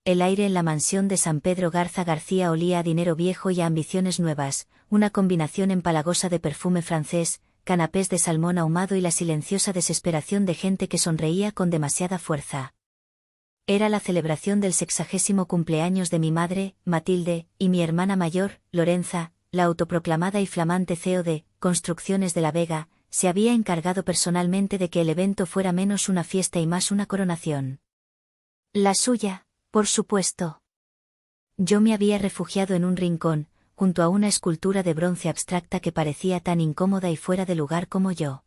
El aire en la mansión de San Pedro Garza García olía a dinero viejo y a ambiciones nuevas, una combinación empalagosa de perfume francés, canapés de salmón ahumado y la silenciosa desesperación de gente que sonreía con demasiada fuerza. Era la celebración del 60º cumpleaños de mi madre, Matilde, y mi hermana mayor, Lorenza, la autoproclamada y flamante CEO de Construcciones de la Vega, se había encargado personalmente de que el evento fuera menos una fiesta y más una coronación. La suya, por supuesto. Yo me había refugiado en un rincón, junto a una escultura de bronce abstracta que parecía tan incómoda y fuera de lugar como yo.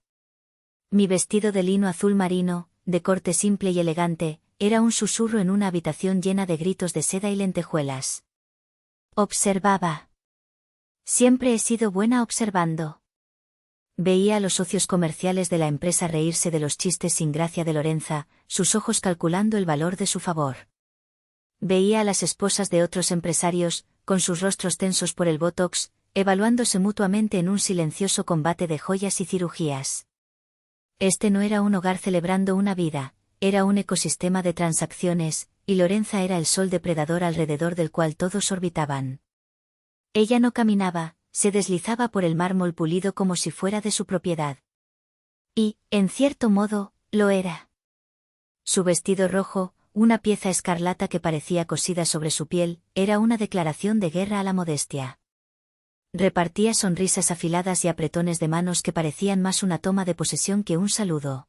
Mi vestido de lino azul marino, de corte simple y elegante, era un susurro en una habitación llena de gritos de seda y lentejuelas. Observaba. Siempre he sido buena observando. Veía a los socios comerciales de la empresa reírse de los chistes sin gracia de Lorenza, sus ojos calculando el valor de su favor. Veía a las esposas de otros empresarios, con sus rostros tensos por el botox, evaluándose mutuamente en un silencioso combate de joyas y cirugías. Este no era un hogar celebrando una vida, era un ecosistema de transacciones, y Lorenza era el sol depredador alrededor del cual todos orbitaban. Ella no caminaba, se deslizaba por el mármol pulido como si fuera de su propiedad. Y, en cierto modo, lo era. Su vestido rojo, una pieza escarlata que parecía cosida sobre su piel, era una declaración de guerra a la modestia. Repartía sonrisas afiladas y apretones de manos que parecían más una toma de posesión que un saludo.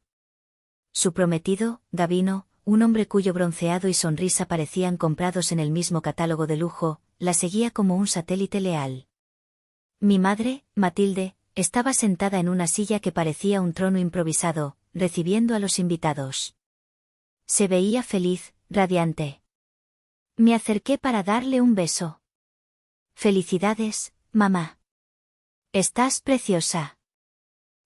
Su prometido, Gavino, un hombre cuyo bronceado y sonrisa parecían comprados en el mismo catálogo de lujo, la seguía como un satélite leal. Mi madre, Matilde, estaba sentada en una silla que parecía un trono improvisado, recibiendo a los invitados. Se veía feliz, radiante. Me acerqué para darle un beso. Felicidades, mamá. Estás preciosa.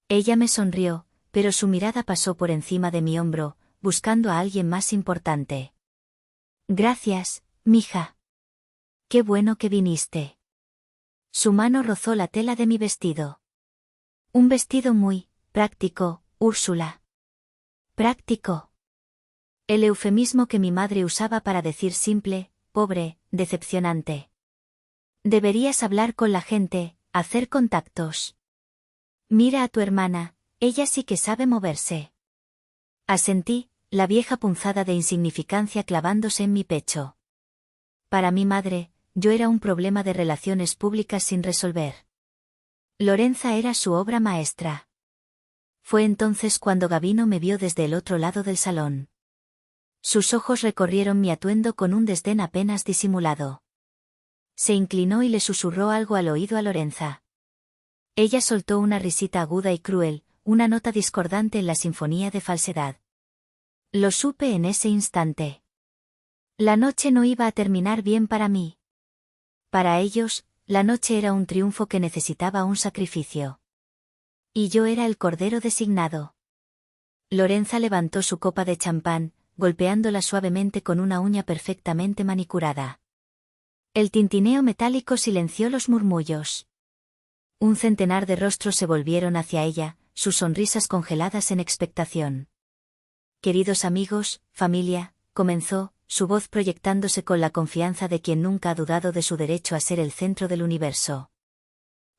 Ella me sonrió, pero su mirada pasó por encima de mi hombro, buscando a alguien más importante. Gracias, mija. Qué bueno que viniste. Su mano rozó la tela de mi vestido. Un vestido muy práctico, Úrsula. Práctico. El eufemismo que mi madre usaba para decir simple, pobre, decepcionante. Deberías hablar con la gente, hacer contactos. Mira a tu hermana, ella sí que sabe moverse. Asentí, la vieja punzada de insignificancia clavándose en mi pecho. Para mi madre, yo era un problema de relaciones públicas sin resolver. Lorenza era su obra maestra. Fue entonces cuando Gavino me vio desde el otro lado del salón. Sus ojos recorrieron mi atuendo con un desdén apenas disimulado. Se inclinó y le susurró algo al oído a Lorenza. Ella soltó una risita aguda y cruel, una nota discordante en la sinfonía de falsedad. Lo supe en ese instante. La noche no iba a terminar bien para mí. Para ellos, la noche era un triunfo que necesitaba un sacrificio. Y yo era el cordero designado. Lorenza levantó su copa de champán, golpeándola suavemente con una uña perfectamente manicurada. El tintineo metálico silenció los murmullos. Un centenar de rostros se volvieron hacia ella, sus sonrisas congeladas en expectación. Queridos amigos, familia, comenzó, su voz proyectándose con la confianza de quien nunca ha dudado de su derecho a ser el centro del universo.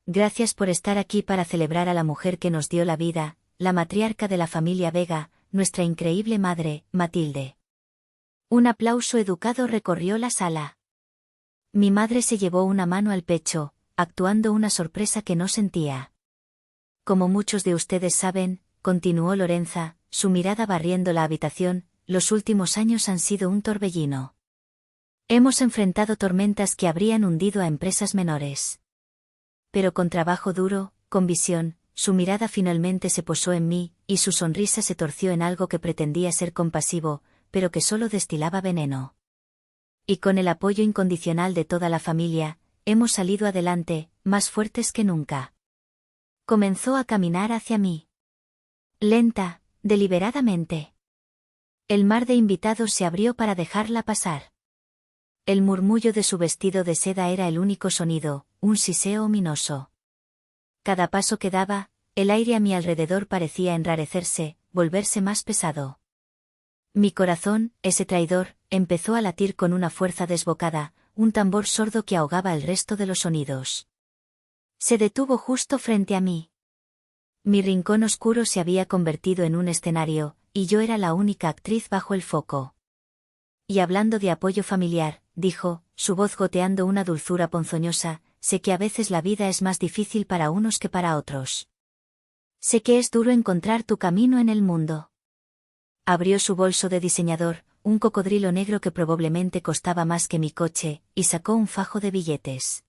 Gracias por estar aquí para celebrar a la mujer que nos dio la vida, la matriarca de la familia Vega, nuestra increíble madre, Matilde. Un aplauso educado recorrió la sala. Mi madre se llevó una mano al pecho, actuando una sorpresa que no sentía. Como muchos de ustedes saben, continuó Lorenza, su mirada barriendo la habitación, los últimos años han sido un torbellino. Hemos enfrentado tormentas que habrían hundido a empresas menores. Pero con trabajo duro, con visión, su mirada finalmente se posó en mí, y su sonrisa se torció en algo que pretendía ser compasivo, pero que solo destilaba veneno. Y con el apoyo incondicional de toda la familia, hemos salido adelante, más fuertes que nunca. Comenzó a caminar hacia mí. Lenta, deliberadamente. El mar de invitados se abrió para dejarla pasar. El murmullo de su vestido de seda era el único sonido, un siseo ominoso. Cada paso que daba, el aire a mi alrededor parecía enrarecerse, volverse más pesado. Mi corazón, ese traidor, empezó a latir con una fuerza desbocada, un tambor sordo que ahogaba el resto de los sonidos. Se detuvo justo frente a mí. Mi rincón oscuro se había convertido en un escenario, y yo era la única actriz bajo el foco. Y hablando de apoyo familiar, dijo, su voz goteando una dulzura ponzoñosa, sé que a veces la vida es más difícil para unos que para otros. Sé que es duro encontrar tu camino en el mundo. Abrió su bolso de diseñador, un cocodrilo negro que probablemente costaba más que mi coche, y sacó un fajo de billetes.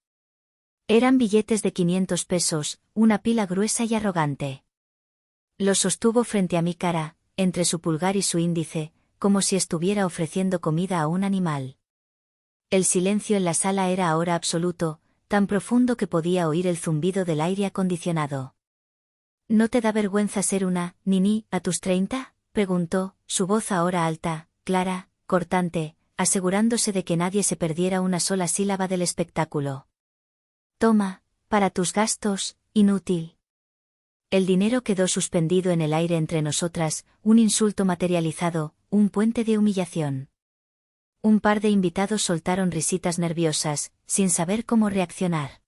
Eran billetes de 500 pesos, una pila gruesa y arrogante. Los sostuvo frente a mi cara, entre su pulgar y su índice, como si estuviera ofreciendo comida a un animal. El silencio en la sala era ahora absoluto, tan profundo que podía oír el zumbido del aire acondicionado. ¿No te da vergüenza ser una niní a tus 30? Preguntó, su voz ahora alta, clara, cortante, asegurándose de que nadie se perdiera una sola sílaba del espectáculo. Toma, para tus gastos, inútil. El dinero quedó suspendido en el aire entre nosotras, un insulto materializado, un puente de humillación. Un par de invitados soltaron risitas nerviosas, sin saber cómo reaccionar.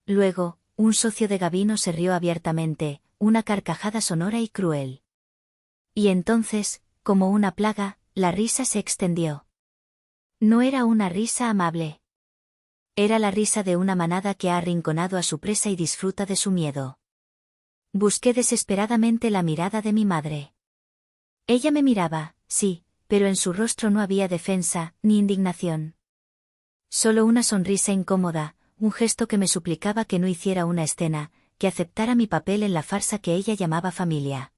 Luego, un socio de Gabino se rió abiertamente, una carcajada sonora y cruel. Y entonces, como una plaga, la risa se extendió. No era una risa amable. Era la risa de una manada que ha arrinconado a su presa y disfruta de su miedo. Busqué desesperadamente la mirada de mi madre. Ella me miraba, sí, pero en su rostro no había defensa, ni indignación. Solo una sonrisa incómoda, un gesto que me suplicaba que no hiciera una escena, que aceptara mi papel en la farsa que ella llamaba familia.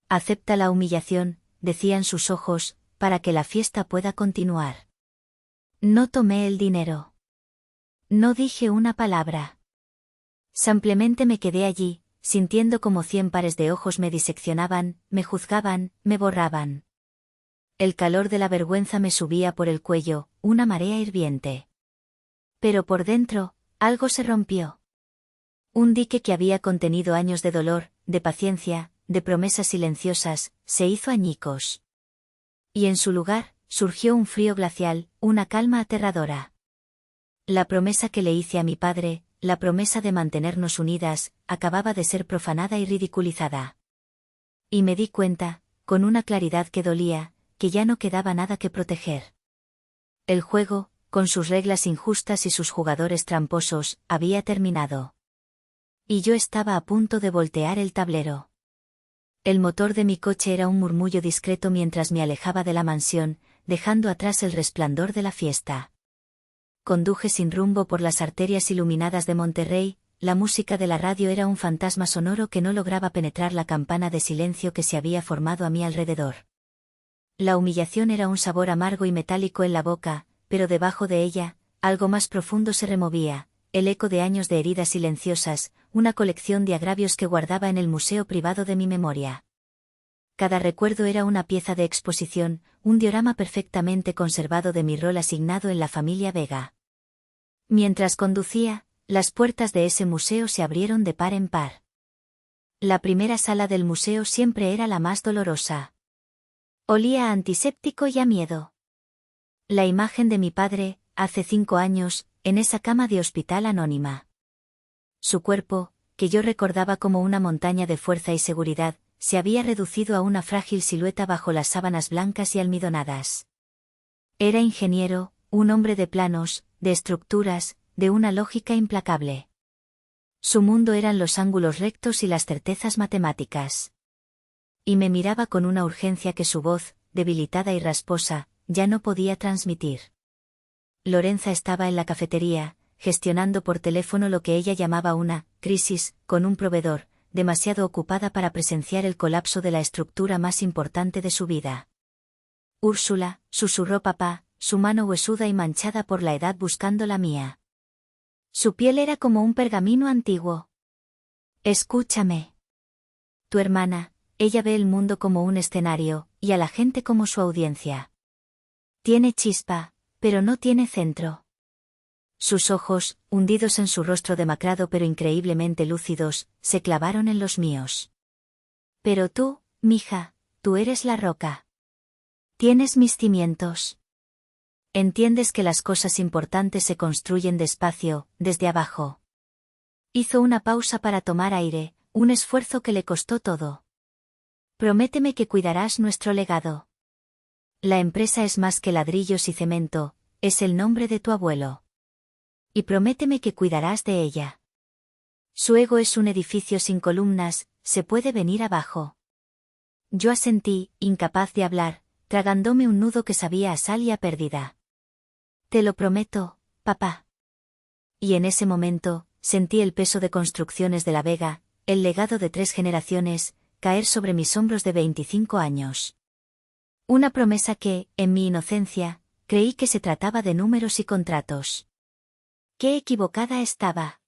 Acepta la humillación, decían sus ojos, para que la fiesta pueda continuar. No tomé el dinero. No dije una palabra. Simplemente me quedé allí, sintiendo como 100 pares de ojos me diseccionaban, me juzgaban, me borraban. El calor de la vergüenza me subía por el cuello, una marea hirviente. Pero por dentro, algo se rompió. Un dique que había contenido años de dolor, de paciencia, de promesas silenciosas, se hizo añicos. Y en su lugar, surgió un frío glacial, una calma aterradora. La promesa que le hice a mi padre, la promesa de mantenernos unidas, acababa de ser profanada y ridiculizada. Y me di cuenta, con una claridad que dolía, que ya no quedaba nada que proteger. El juego, con sus reglas injustas y sus jugadores tramposos, había terminado. Y yo estaba a punto de voltear el tablero. El motor de mi coche era un murmullo discreto mientras me alejaba de la mansión, dejando atrás el resplandor de la fiesta. Conduje sin rumbo por las arterias iluminadas de Monterrey, la música de la radio era un fantasma sonoro que no lograba penetrar la campana de silencio que se había formado a mi alrededor. La humillación era un sabor amargo y metálico en la boca, pero debajo de ella, algo más profundo se removía, el eco de años de heridas silenciosas, una colección de agravios que guardaba en el museo privado de mi memoria. Cada recuerdo era una pieza de exposición, un diorama perfectamente conservado de mi rol asignado en la familia Vega. Mientras conducía, las puertas de ese museo se abrieron de par en par. La primera sala del museo siempre era la más dolorosa. Olía a antiséptico y a miedo. La imagen de mi padre, hace 5 años, en esa cama de hospital anónima. Su cuerpo, que yo recordaba como una montaña de fuerza y seguridad, se había reducido a una frágil silueta bajo las sábanas blancas y almidonadas. Era ingeniero, un hombre de planos, de estructuras, de una lógica implacable. Su mundo eran los ángulos rectos y las certezas matemáticas. Y me miraba con una urgencia que su voz, debilitada y rasposa, ya no podía transmitir. Lorenza estaba en la cafetería, gestionando por teléfono lo que ella llamaba una crisis, con un proveedor, demasiado ocupada para presenciar el colapso de la estructura más importante de su vida. Úrsula, susurró papá, su mano huesuda y manchada por la edad buscando la mía. Su piel era como un pergamino antiguo. Escúchame. Tu hermana, ella ve el mundo como un escenario, y a la gente como su audiencia. Tiene chispa, pero no tiene centro. Sus ojos, hundidos en su rostro demacrado pero increíblemente lúcidos, se clavaron en los míos. Pero tú, mija, tú eres la roca. Tienes mis cimientos. Entiendes que las cosas importantes se construyen despacio, desde abajo. Hizo una pausa para tomar aire, un esfuerzo que le costó todo. Prométeme que cuidarás nuestro legado. La empresa es más que ladrillos y cemento, es el nombre de tu abuelo. Y prométeme que cuidarás de ella. Su ego es un edificio sin columnas, se puede venir abajo. Yo asentí, incapaz de hablar, tragándome un nudo que sabía a sal y a pérdida. Te lo prometo, papá. Y en ese momento, sentí el peso de construcciones de la Vega, el legado de 3 generaciones, caer sobre mis hombros de 25 años. Una promesa que, en mi inocencia, creí que se trataba de números y contratos. ¡Qué equivocada estaba!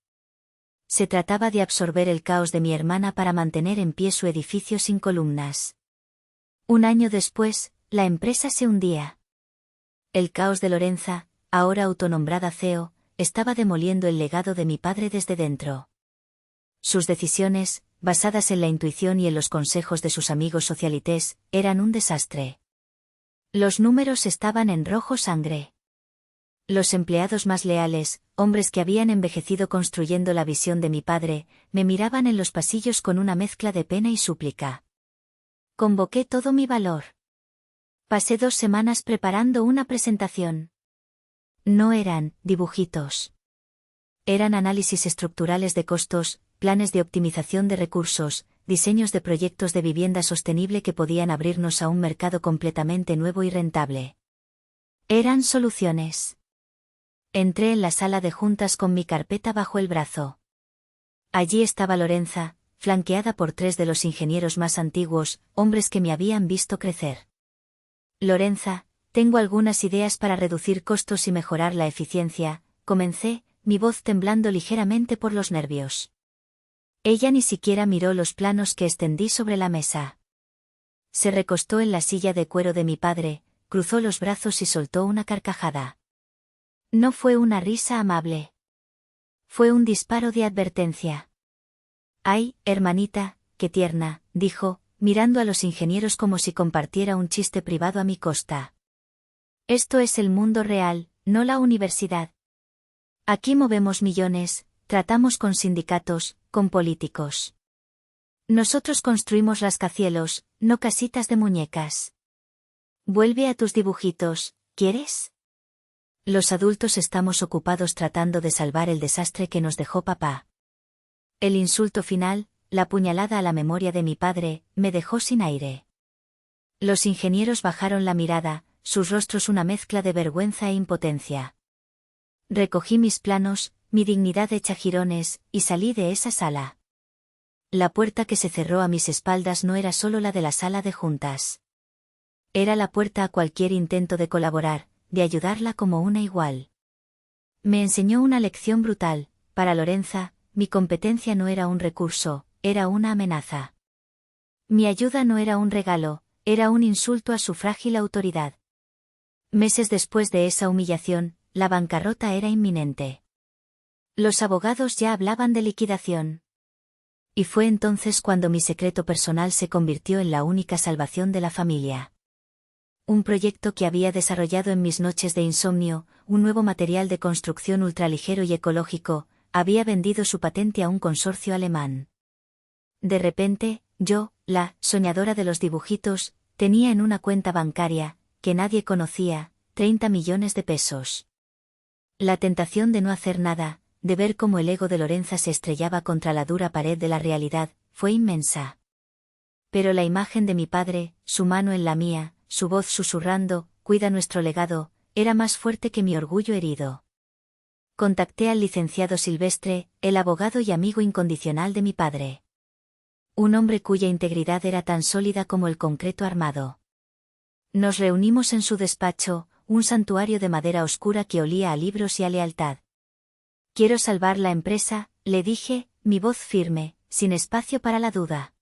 Se trataba de absorber el caos de mi hermana para mantener en pie su edificio sin columnas. Un año después, la empresa se hundía. El caos de Lorenza, ahora autonombrada CEO, estaba demoliendo el legado de mi padre desde dentro. Sus decisiones, basadas en la intuición y en los consejos de sus amigos socialites, eran un desastre. Los números estaban en rojo sangre. Los empleados más leales, hombres que habían envejecido construyendo la visión de mi padre, me miraban en los pasillos con una mezcla de pena y súplica. Convoqué todo mi valor. Pasé 2 semanas preparando una presentación. No eran dibujitos. Eran análisis estructurales de costos, planes de optimización de recursos, diseños de proyectos de vivienda sostenible que podían abrirnos a un mercado completamente nuevo y rentable. Eran soluciones. Entré en la sala de juntas con mi carpeta bajo el brazo. Allí estaba Lorenza, flanqueada por 3 de los ingenieros más antiguos, hombres que me habían visto crecer. Lorenza, tengo algunas ideas para reducir costos y mejorar la eficiencia, comencé, mi voz temblando ligeramente por los nervios. Ella ni siquiera miró los planos que extendí sobre la mesa. Se recostó en la silla de cuero de mi padre, cruzó los brazos y soltó una carcajada. No fue una risa amable. Fue un disparo de advertencia. «Ay, hermanita, qué tierna», dijo, mirando a los ingenieros como si compartiera un chiste privado a mi costa. Esto es el mundo real, no la universidad. Aquí movemos millones, tratamos con sindicatos, con políticos. Nosotros construimos rascacielos, no casitas de muñecas. Vuelve a tus dibujitos, ¿quieres? Los adultos estamos ocupados tratando de salvar el desastre que nos dejó papá. El insulto final, la puñalada a la memoria de mi padre, me dejó sin aire. Los ingenieros bajaron la mirada, sus rostros una mezcla de vergüenza e impotencia. Recogí mis planos, mi dignidad hecha jirones, y salí de esa sala. La puerta que se cerró a mis espaldas no era solo la de la sala de juntas. Era la puerta a cualquier intento de colaborar, de ayudarla como una igual. Me enseñó una lección brutal: para Lorenza, mi competencia no era un recurso, era una amenaza. Mi ayuda no era un regalo, era un insulto a su frágil autoridad. Meses después de esa humillación, la bancarrota era inminente. Los abogados ya hablaban de liquidación. Y fue entonces cuando mi secreto personal se convirtió en la única salvación de la familia. Un proyecto que había desarrollado en mis noches de insomnio, un nuevo material de construcción ultraligero y ecológico, había vendido su patente a un consorcio alemán. De repente, yo, la soñadora de los dibujitos, tenía en una cuenta bancaria, que nadie conocía, 30 millones de pesos. La tentación de no hacer nada, de ver cómo el ego de Lorenza se estrellaba contra la dura pared de la realidad, fue inmensa. Pero la imagen de mi padre, su mano en la mía, su voz susurrando, «Cuida nuestro legado», era más fuerte que mi orgullo herido. Contacté al licenciado Silvestre, el abogado y amigo incondicional de mi padre. Un hombre cuya integridad era tan sólida como el concreto armado. Nos reunimos en su despacho, un santuario de madera oscura que olía a libros y a lealtad. «Quiero salvar la empresa», le dije, mi voz firme, sin espacio para la duda.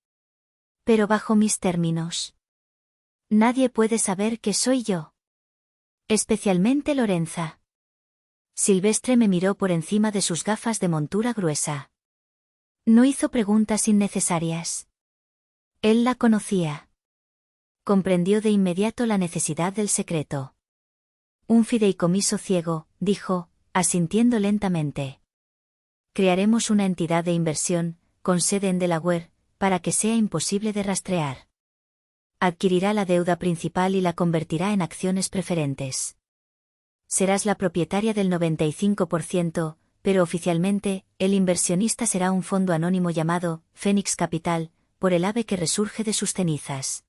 «Pero bajo mis términos. Nadie puede saber que soy yo. Especialmente Lorenza». Silvestre me miró por encima de sus gafas de montura gruesa. No hizo preguntas innecesarias. Él la conocía. Comprendió de inmediato la necesidad del secreto. Un fideicomiso ciego, dijo, asintiendo lentamente. Crearemos una entidad de inversión, con sede en Delaware, para que sea imposible de rastrear. Adquirirá la deuda principal y la convertirá en acciones preferentes. Serás la propietaria del 95%, pero oficialmente, el inversionista será un fondo anónimo llamado Phoenix Capital, por el ave que resurge de sus cenizas.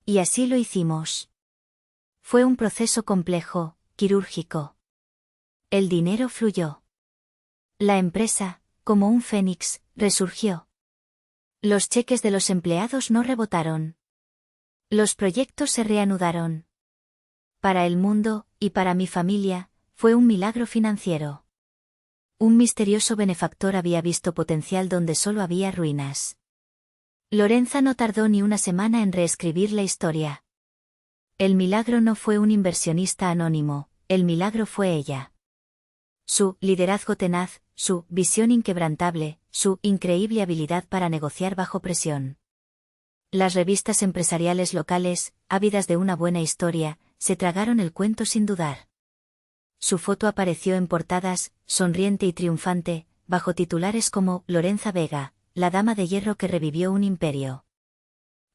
Y así lo hicimos. Fue un proceso complejo, quirúrgico. El dinero fluyó. La empresa, como un fénix, resurgió. Los cheques de los empleados no rebotaron. Los proyectos se reanudaron. Para el mundo, y para mi familia, fue un milagro financiero. Un misterioso benefactor había visto potencial donde solo había ruinas. Lorenza no tardó ni una semana en reescribir la historia. El milagro no fue un inversionista anónimo, el milagro fue ella. Su liderazgo tenaz, su visión inquebrantable, su increíble habilidad para negociar bajo presión. Las revistas empresariales locales, ávidas de una buena historia, se tragaron el cuento sin dudar. Su foto apareció en portadas, sonriente y triunfante, bajo titulares como Lorenza Vega, la dama de hierro que revivió un imperio.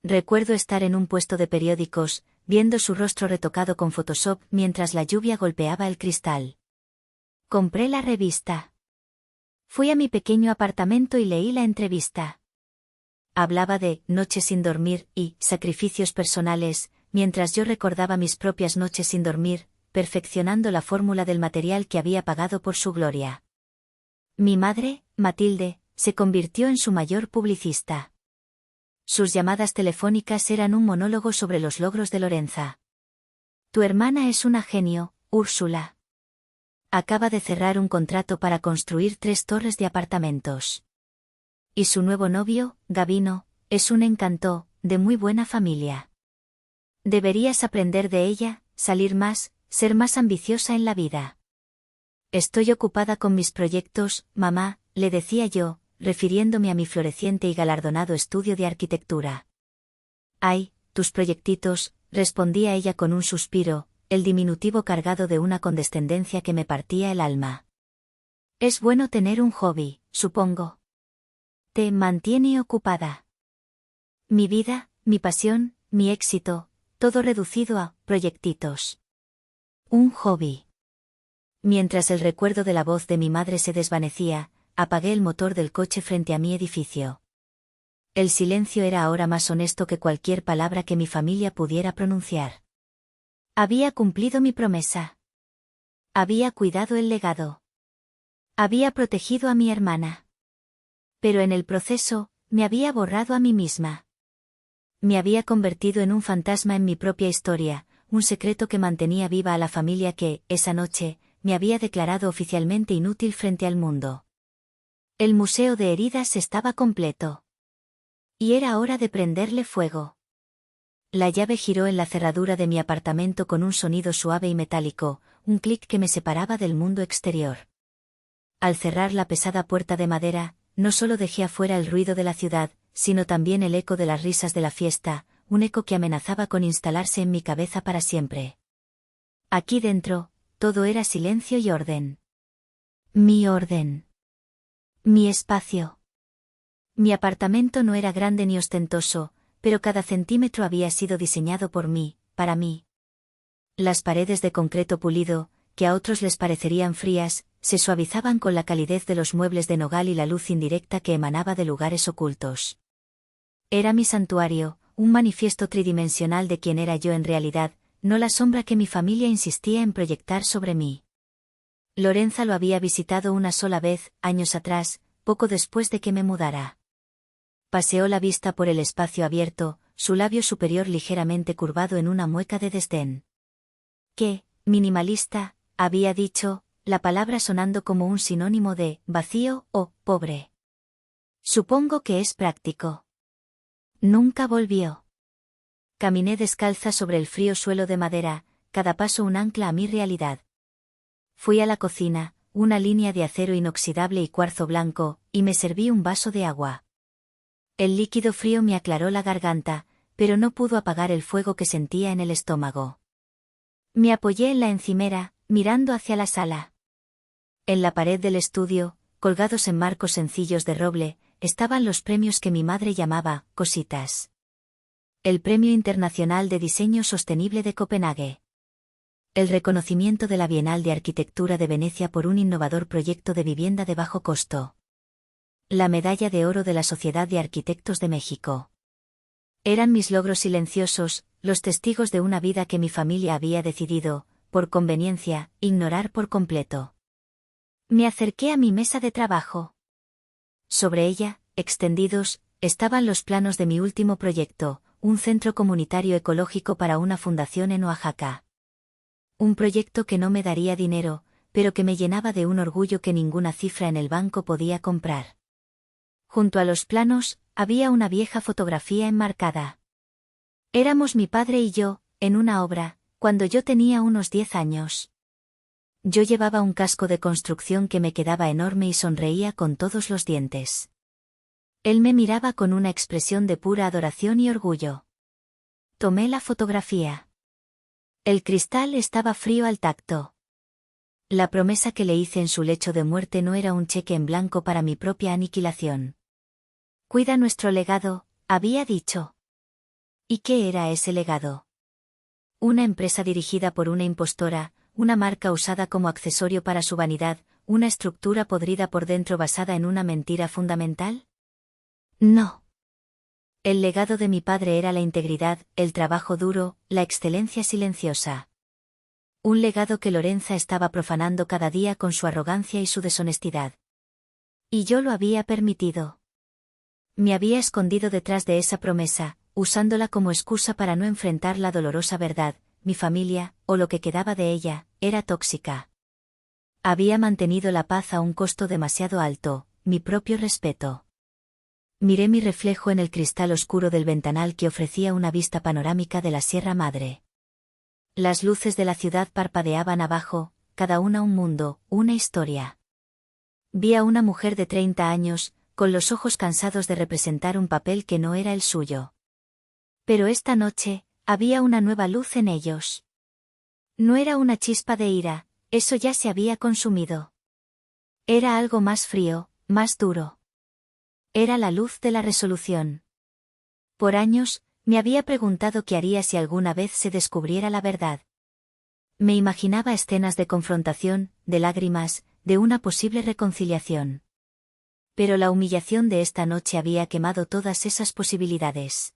Recuerdo estar en un puesto de periódicos, viendo su rostro retocado con Photoshop mientras la lluvia golpeaba el cristal. Compré la revista. Fui a mi pequeño apartamento y leí la entrevista. Hablaba de noches sin dormir y sacrificios personales, mientras yo recordaba mis propias noches sin dormir, perfeccionando la fórmula del material que había pagado por su gloria. Mi madre, Matilde, se convirtió en su mayor publicista. Sus llamadas telefónicas eran un monólogo sobre los logros de Lorenza. Tu hermana es una genio, Úrsula. Acaba de cerrar un contrato para construir 3 torres de apartamentos. Y su nuevo novio, Gavino, es un encanto, de muy buena familia. Deberías aprender de ella, salir más, ser más ambiciosa en la vida. Estoy ocupada con mis proyectos, mamá, le decía yo, refiriéndome a mi floreciente y galardonado estudio de arquitectura. Ay, tus proyectitos, respondía ella con un suspiro, el diminutivo cargado de una condescendencia que me partía el alma. Es bueno tener un hobby, supongo. Te mantiene ocupada. Mi vida, mi pasión, mi éxito, todo reducido a proyectitos. Un hobby. Mientras el recuerdo de la voz de mi madre se desvanecía, apagué el motor del coche frente a mi edificio. El silencio era ahora más honesto que cualquier palabra que mi familia pudiera pronunciar. Había cumplido mi promesa. Había cuidado el legado. Había protegido a mi hermana. Pero en el proceso, me había borrado a mí misma. Me había convertido en un fantasma en mi propia historia, un secreto que mantenía viva a la familia que, esa noche, me había declarado oficialmente inútil frente al mundo. El museo de heridas estaba completo. Y era hora de prenderle fuego. La llave giró en la cerradura de mi apartamento con un sonido suave y metálico, un clic que me separaba del mundo exterior. Al cerrar la pesada puerta de madera, no solo dejé afuera el ruido de la ciudad, sino también el eco de las risas de la fiesta, un eco que amenazaba con instalarse en mi cabeza para siempre. Aquí dentro, todo era silencio y orden. Mi orden. Mi espacio. Mi apartamento no era grande ni ostentoso, pero cada centímetro había sido diseñado por mí, para mí. Las paredes de concreto pulido, que a otros les parecerían frías, se suavizaban con la calidez de los muebles de nogal y la luz indirecta que emanaba de lugares ocultos. Era mi santuario, un manifiesto tridimensional de quién era yo en realidad, no la sombra que mi familia insistía en proyectar sobre mí. Lorenza lo había visitado una sola vez, años atrás, poco después de que me mudara. Paseó la vista por el espacio abierto, su labio superior ligeramente curvado en una mueca de desdén. ¿Qué, minimalista?, había dicho, la palabra sonando como un sinónimo de vacío o pobre. Supongo que es práctico. Nunca volvió. Caminé descalza sobre el frío suelo de madera, cada paso un ancla a mi realidad. Fui a la cocina, una línea de acero inoxidable y cuarzo blanco, y me serví un vaso de agua. El líquido frío me aclaró la garganta, pero no pudo apagar el fuego que sentía en el estómago. Me apoyé en la encimera, mirando hacia la sala. En la pared del estudio, colgados en marcos sencillos de roble, estaban los premios que mi madre llamaba cositas. El Premio Internacional de Diseño Sostenible de Copenhague. El reconocimiento de la Bienal de Arquitectura de Venecia por un innovador proyecto de vivienda de bajo costo. La Medalla de Oro de la Sociedad de Arquitectos de México. Eran mis logros silenciosos, los testigos de una vida que mi familia había decidido, por conveniencia, ignorar por completo. Me acerqué a mi mesa de trabajo. Sobre ella, extendidos, estaban los planos de mi último proyecto, un centro comunitario ecológico para una fundación en Oaxaca. Un proyecto que no me daría dinero, pero que me llenaba de un orgullo que ninguna cifra en el banco podía comprar. Junto a los planos, había una vieja fotografía enmarcada. Éramos mi padre y yo, en una obra, cuando yo tenía unos 10 años. Yo llevaba un casco de construcción que me quedaba enorme y sonreía con todos los dientes. Él me miraba con una expresión de pura adoración y orgullo. Tomé la fotografía. El cristal estaba frío al tacto. La promesa que le hice en su lecho de muerte no era un cheque en blanco para mi propia aniquilación. Cuida nuestro legado, había dicho. ¿Y qué era ese legado? Una empresa dirigida por una impostora, una marca usada como accesorio para su vanidad, una estructura podrida por dentro basada en una mentira fundamental. No. El legado de mi padre era la integridad, el trabajo duro, la excelencia silenciosa. Un legado que Lorenza estaba profanando cada día con su arrogancia y su deshonestidad. Y yo lo había permitido. Me había escondido detrás de esa promesa, usándola como excusa para no enfrentar la dolorosa verdad. Mi familia, o lo que quedaba de ella, era tóxica. Había mantenido la paz a un costo demasiado alto, mi propio respeto. Miré mi reflejo en el cristal oscuro del ventanal que ofrecía una vista panorámica de la Sierra Madre. Las luces de la ciudad parpadeaban abajo, cada una un mundo, una historia. Vi a una mujer de 30 años, con los ojos cansados de representar un papel que no era el suyo. Pero esta noche, había una nueva luz en ellos. No era una chispa de ira, eso ya se había consumido. Era algo más frío, más duro. Era la luz de la resolución. Por años, me había preguntado qué haría si alguna vez se descubriera la verdad. Me imaginaba escenas de confrontación, de lágrimas, de una posible reconciliación. Pero la humillación de esta noche había quemado todas esas posibilidades.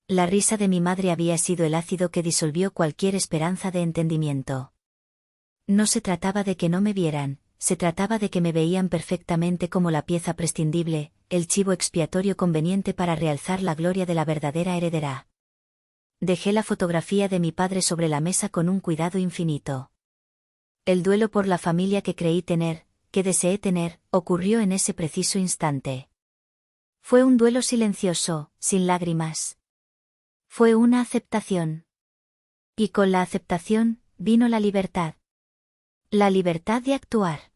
La risa de mi madre había sido el ácido que disolvió cualquier esperanza de entendimiento. No se trataba de que no me vieran, se trataba de que me veían perfectamente como la pieza prescindible, el chivo expiatorio conveniente para realzar la gloria de la verdadera heredera. Dejé la fotografía de mi padre sobre la mesa con un cuidado infinito. El duelo por la familia que creí tener, que deseé tener, ocurrió en ese preciso instante. Fue un duelo silencioso, sin lágrimas. Fue una aceptación. Y con la aceptación, vino la libertad. La libertad de actuar.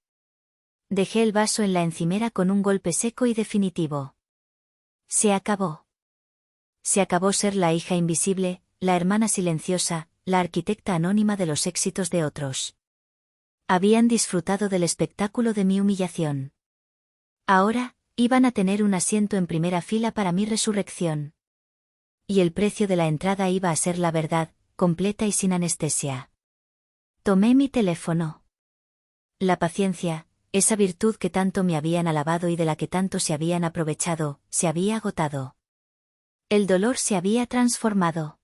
Dejé el vaso en la encimera con un golpe seco y definitivo. Se acabó. Se acabó ser la hija invisible, la hermana silenciosa, la arquitecta anónima de los éxitos de otros. Habían disfrutado del espectáculo de mi humillación. Ahora, iban a tener un asiento en primera fila para mi resurrección. Y el precio de la entrada iba a ser la verdad, completa y sin anestesia. Tomé mi teléfono. La paciencia, esa virtud que tanto me habían alabado y de la que tanto se habían aprovechado, se había agotado. El dolor se había transformado.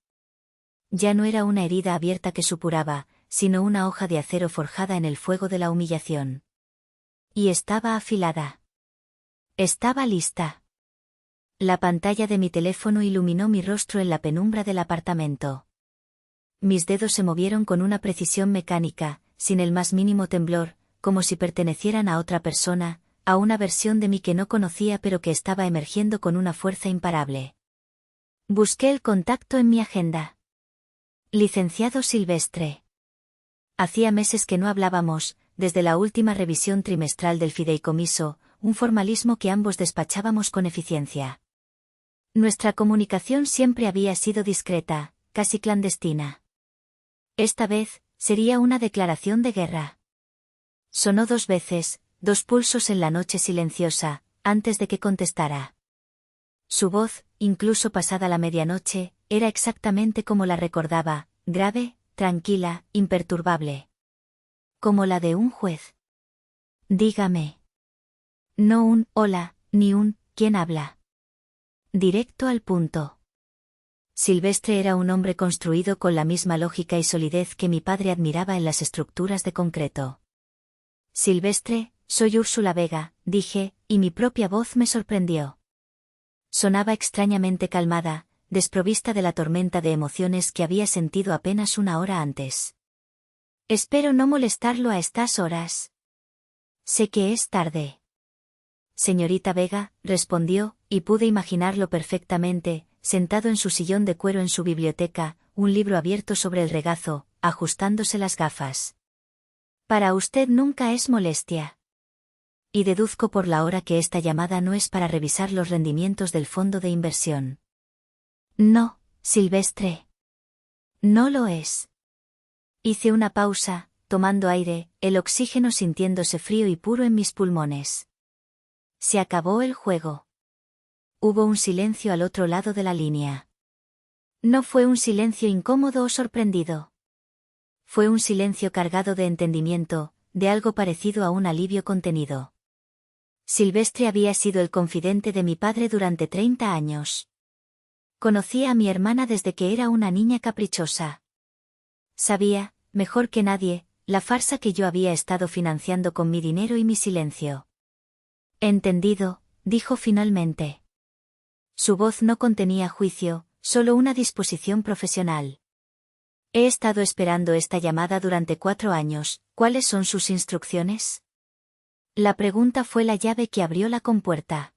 Ya no era una herida abierta que supuraba, sino una hoja de acero forjada en el fuego de la humillación. Y estaba afilada. Estaba lista. La pantalla de mi teléfono iluminó mi rostro en la penumbra del apartamento. Mis dedos se movieron con una precisión mecánica, sin el más mínimo temblor, como si pertenecieran a otra persona, a una versión de mí que no conocía pero que estaba emergiendo con una fuerza imparable. Busqué el contacto en mi agenda. Licenciado Silvestre. Hacía meses que no hablábamos, desde la última revisión trimestral del fideicomiso, un formalismo que ambos despachábamos con eficiencia. Nuestra comunicación siempre había sido discreta, casi clandestina. Esta vez, sería una declaración de guerra. Sonó 2 veces, 2 pulsos en la noche silenciosa, antes de que contestara. Su voz, incluso pasada la medianoche, era exactamente como la recordaba, grave, tranquila, imperturbable. Como la de un juez. Dígame. No un hola, ni un ¿quién habla? Directo al punto. Silvestre era un hombre construido con la misma lógica y solidez que mi padre admiraba en las estructuras de concreto. Silvestre, soy Úrsula Vega, dije, y mi propia voz me sorprendió. Sonaba extrañamente calmada, desprovista de la tormenta de emociones que había sentido apenas una hora antes. Espero no molestarlo a estas horas. Sé que es tarde. Señorita Vega, respondió, y pude imaginarlo perfectamente, sentado en su sillón de cuero en su biblioteca, un libro abierto sobre el regazo, ajustándose las gafas. Para usted nunca es molestia. Y deduzco por la hora que esta llamada no es para revisar los rendimientos del fondo de inversión. No, Silvestre. No lo es. Hice una pausa, tomando aire, el oxígeno sintiéndose frío y puro en mis pulmones. Se acabó el juego. Hubo un silencio al otro lado de la línea. No fue un silencio incómodo o sorprendido. Fue un silencio cargado de entendimiento, de algo parecido a un alivio contenido. Silvestre había sido el confidente de mi padre durante 30 años. Conocía a mi hermana desde que era una niña caprichosa. Sabía, mejor que nadie, la farsa que yo había estado financiando con mi dinero y mi silencio. Entendido, dijo finalmente. Su voz no contenía juicio, solo una disposición profesional. He estado esperando esta llamada durante 4 años, ¿cuáles son sus instrucciones? La pregunta fue la llave que abrió la compuerta.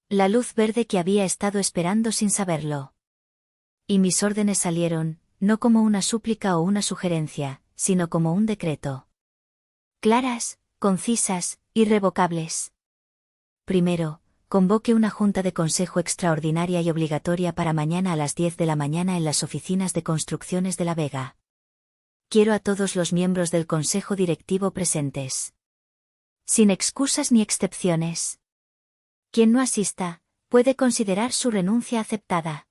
La luz verde que había estado esperando sin saberlo. Y mis órdenes salieron, no como una súplica o una sugerencia, sino como un decreto. Claras, concisas, irrevocables. Primero, convoque una junta de consejo extraordinaria y obligatoria para mañana a las 10 de la mañana en las oficinas de construcciones de La Vega. Quiero a todos los miembros del consejo directivo presentes. Sin excusas ni excepciones. Quien no asista, puede considerar su renuncia aceptada.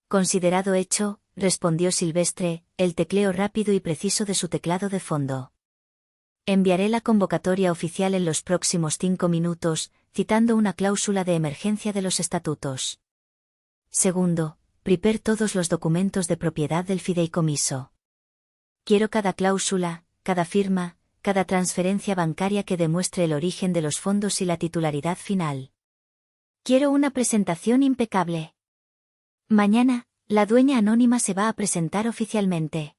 Considerado hecho, respondió Silvestre, el tecleo rápido y preciso de su teclado de fondo. Enviaré la convocatoria oficial en los próximos 5 minutos, citando una cláusula de emergencia de los estatutos. Segundo, prepare todos los documentos de propiedad del fideicomiso. Quiero cada cláusula, cada firma, cada transferencia bancaria que demuestre el origen de los fondos y la titularidad final. Quiero una presentación impecable. Mañana, la dueña anónima se va a presentar oficialmente.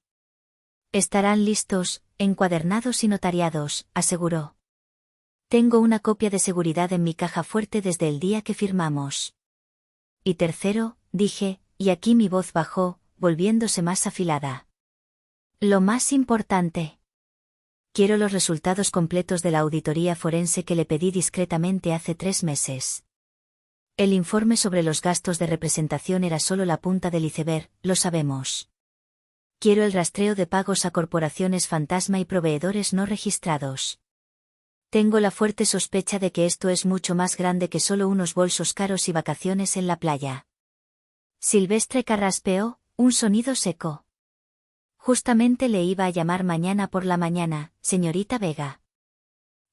Estarán listos, encuadernados y notariados, aseguró. Tengo una copia de seguridad en mi caja fuerte desde el día que firmamos. Y tercero, dije, y aquí mi voz bajó, volviéndose más afilada. Lo más importante. Quiero los resultados completos de la auditoría forense que le pedí discretamente hace 3 meses. El informe sobre los gastos de representación era solo la punta del iceberg, lo sabemos. Quiero el rastreo de pagos a corporaciones fantasma y proveedores no registrados. Tengo la fuerte sospecha de que esto es mucho más grande que solo unos bolsos caros y vacaciones en la playa. Silvestre carraspeó, un sonido seco. Justamente le iba a llamar mañana por la mañana, señorita Vega.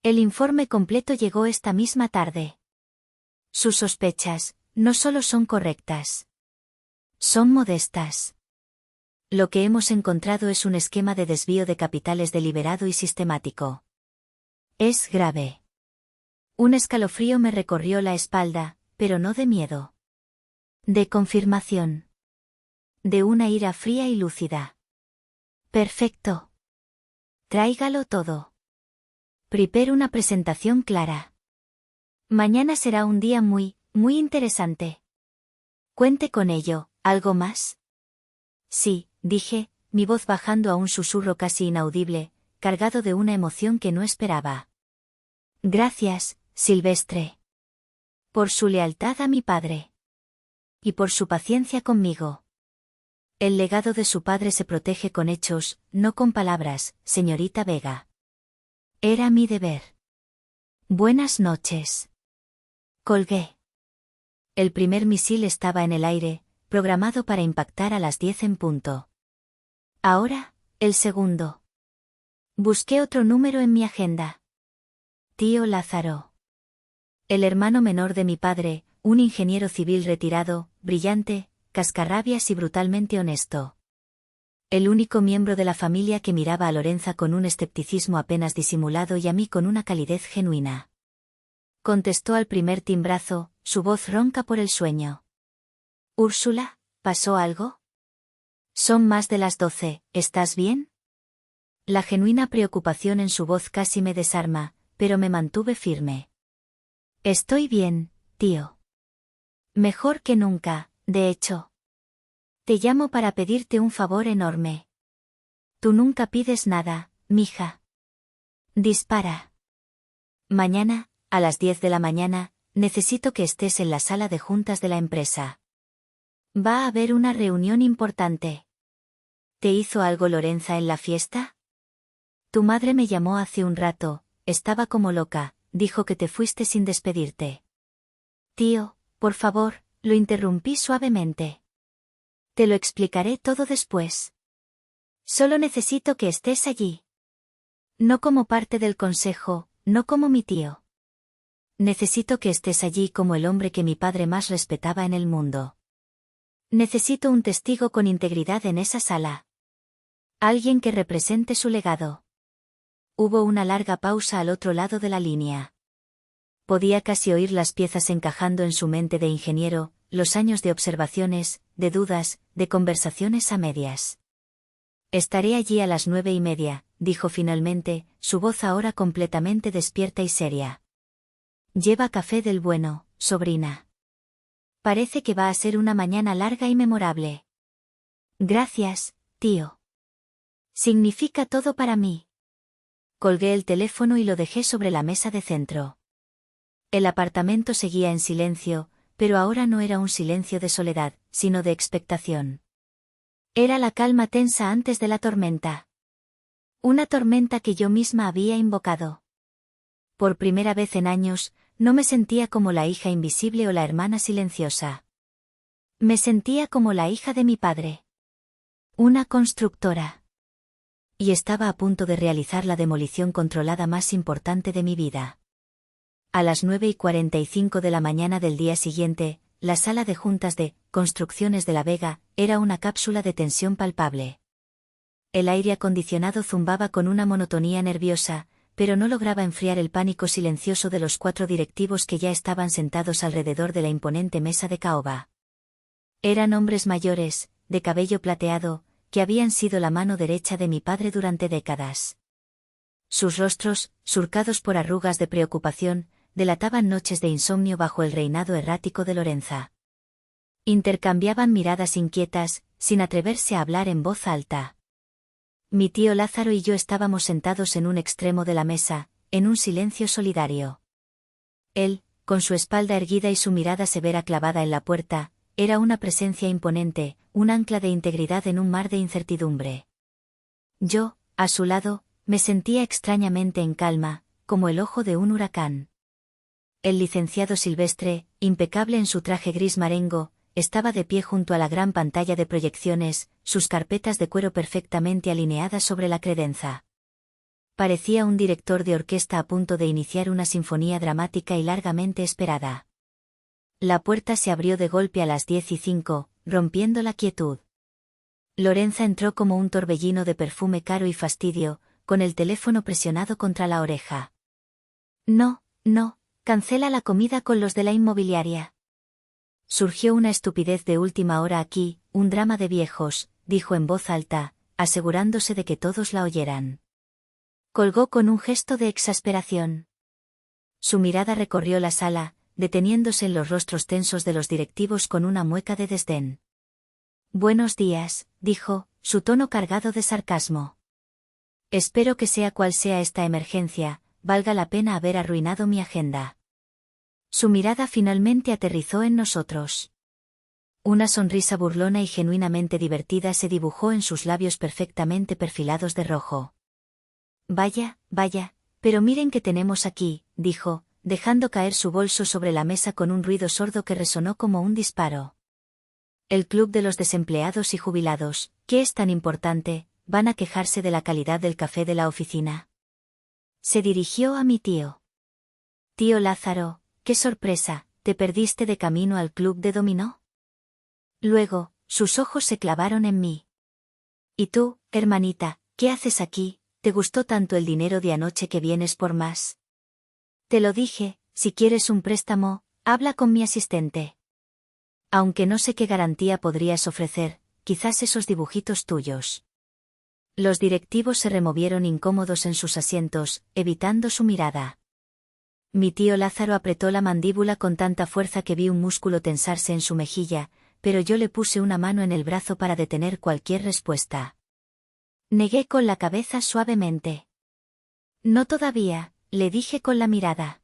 El informe completo llegó esta misma tarde. Sus sospechas, no solo son correctas. Son modestas. Lo que hemos encontrado es un esquema de desvío de capitales deliberado y sistemático. Es grave. Un escalofrío me recorrió la espalda, pero no de miedo. De confirmación. De una ira fría y lúcida. Perfecto. Tráigalo todo. Prepare una presentación clara. Mañana será un día muy interesante. Cuente con ello, ¿algo más? Sí, dije, mi voz bajando a un susurro casi inaudible, cargado de una emoción que no esperaba. Gracias, Silvestre. Por su lealtad a mi padre. Y por su paciencia conmigo. El legado de su padre se protege con hechos, no con palabras, señorita Vega. Era mi deber. Buenas noches. Colgué. El primer misil estaba en el aire, programado para impactar a las 10 en punto. Ahora, el segundo. Busqué otro número en mi agenda. Tío Lázaro. El hermano menor de mi padre, un ingeniero civil retirado, brillante, cascarrabias y brutalmente honesto. El único miembro de la familia que miraba a Lorenza con un escepticismo apenas disimulado y a mí con una calidez genuina. Contestó al primer timbrazo, su voz ronca por el sueño. Úrsula, ¿pasó algo? Son más de las 12, ¿estás bien? La genuina preocupación en su voz casi me desarma, pero me mantuve firme. Estoy bien, tío. Mejor que nunca, de hecho. Te llamo para pedirte un favor enorme. Tú nunca pides nada, mija. Dispara. Mañana, a las 10 de la mañana, necesito que estés en la sala de juntas de la empresa. Va a haber una reunión importante. ¿Te hizo algo Lorenza en la fiesta? Tu madre me llamó hace un rato, estaba como loca, dijo que te fuiste sin despedirte. Tío, por favor, lo interrumpí suavemente. Te lo explicaré todo después. Solo necesito que estés allí. No como parte del consejo, no como mi tío. Necesito que estés allí como el hombre que mi padre más respetaba en el mundo. Necesito un testigo con integridad en esa sala. Alguien que represente su legado. Hubo una larga pausa al otro lado de la línea. Podía casi oír las piezas encajando en su mente de ingeniero, los años de observaciones, de dudas, de conversaciones a medias. Estaré allí a las 9:30, dijo finalmente, su voz ahora completamente despierta y seria. Lleva café del bueno, sobrina. Parece que va a ser una mañana larga y memorable. Gracias, tío. Significa todo para mí. Colgué el teléfono y lo dejé sobre la mesa de centro. El apartamento seguía en silencio, pero ahora no era un silencio de soledad, sino de expectación. Era la calma tensa antes de la tormenta. Una tormenta que yo misma había invocado. Por primera vez en años, no me sentía como la hija invisible o la hermana silenciosa. Me sentía como la hija de mi padre. Una constructora. Y estaba a punto de realizar la demolición controlada más importante de mi vida. A las 9:45 de la mañana del día siguiente, la sala de juntas de Construcciones de la Vega era una cápsula de tensión palpable. El aire acondicionado zumbaba con una monotonía nerviosa, pero no lograba enfriar el pánico silencioso de los 4 directivos que ya estaban sentados alrededor de la imponente mesa de caoba. Eran hombres mayores, de cabello plateado, que habían sido la mano derecha de mi padre durante décadas. Sus rostros, surcados por arrugas de preocupación, delataban noches de insomnio bajo el reinado errático de Lorenza. Intercambiaban miradas inquietas, sin atreverse a hablar en voz alta. Mi tío Lázaro y yo estábamos sentados en un extremo de la mesa, en un silencio solidario. Él, con su espalda erguida y su mirada severa clavada en la puerta, era una presencia imponente, un ancla de integridad en un mar de incertidumbre. Yo, a su lado, me sentía extrañamente en calma, como el ojo de un huracán. El licenciado Silvestre, impecable en su traje gris marengo, estaba de pie junto a la gran pantalla de proyecciones, sus carpetas de cuero perfectamente alineadas sobre la credenza. Parecía un director de orquesta a punto de iniciar una sinfonía dramática y largamente esperada. La puerta se abrió de golpe a las 10:05, rompiendo la quietud. Lorenza entró como un torbellino de perfume caro y fastidio, con el teléfono presionado contra la oreja. No, cancela la comida con los de la inmobiliaria. Surgió una estupidez de última hora aquí, un drama de viejos, dijo en voz alta, asegurándose de que todos la oyeran. Colgó con un gesto de exasperación. Su mirada recorrió la sala, deteniéndose en los rostros tensos de los directivos con una mueca de desdén. Buenos días, dijo, su tono cargado de sarcasmo. Espero que sea cual sea esta emergencia, valga la pena haber arruinado mi agenda. Su mirada finalmente aterrizó en nosotros. Una sonrisa burlona y genuinamente divertida se dibujó en sus labios perfectamente perfilados de rojo. Vaya, vaya, pero miren qué tenemos aquí, dijo, dejando caer su bolso sobre la mesa con un ruido sordo que resonó como un disparo. El Club de los Desempleados y Jubilados, ¿qué es tan importante? ¿Van a quejarse de la calidad del café de la oficina? Se dirigió a mi tío. Tío Lázaro, qué sorpresa, ¿te perdiste de camino al club de dominó? Luego, sus ojos se clavaron en mí. ¿Y tú, hermanita, qué haces aquí? ¿Te gustó tanto el dinero de anoche que vienes por más? Te lo dije, si quieres un préstamo, habla con mi asistente. Aunque no sé qué garantía podrías ofrecer, quizás esos dibujitos tuyos. Los directivos se removieron incómodos en sus asientos, evitando su mirada. Mi tío Lázaro apretó la mandíbula con tanta fuerza que vi un músculo tensarse en su mejilla, pero yo le puse una mano en el brazo para detener cualquier respuesta. Negué con la cabeza suavemente. No todavía, le dije con la mirada.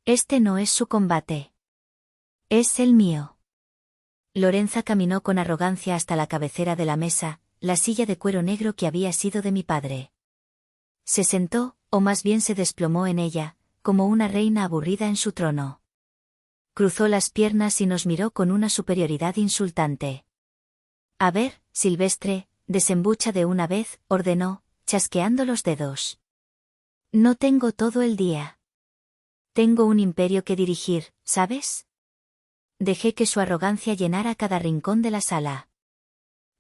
Este no es su combate. Es el mío. Lorenza caminó con arrogancia hasta la cabecera de la mesa, la silla de cuero negro que había sido de mi padre. Se sentó, o más bien se desplomó en ella, como una reina aburrida en su trono. Cruzó las piernas y nos miró con una superioridad insultante. A ver, Silvestre, desembucha de una vez, ordenó, chasqueando los dedos. No tengo todo el día. Tengo un imperio que dirigir, ¿sabes? Dejé que su arrogancia llenara cada rincón de la sala.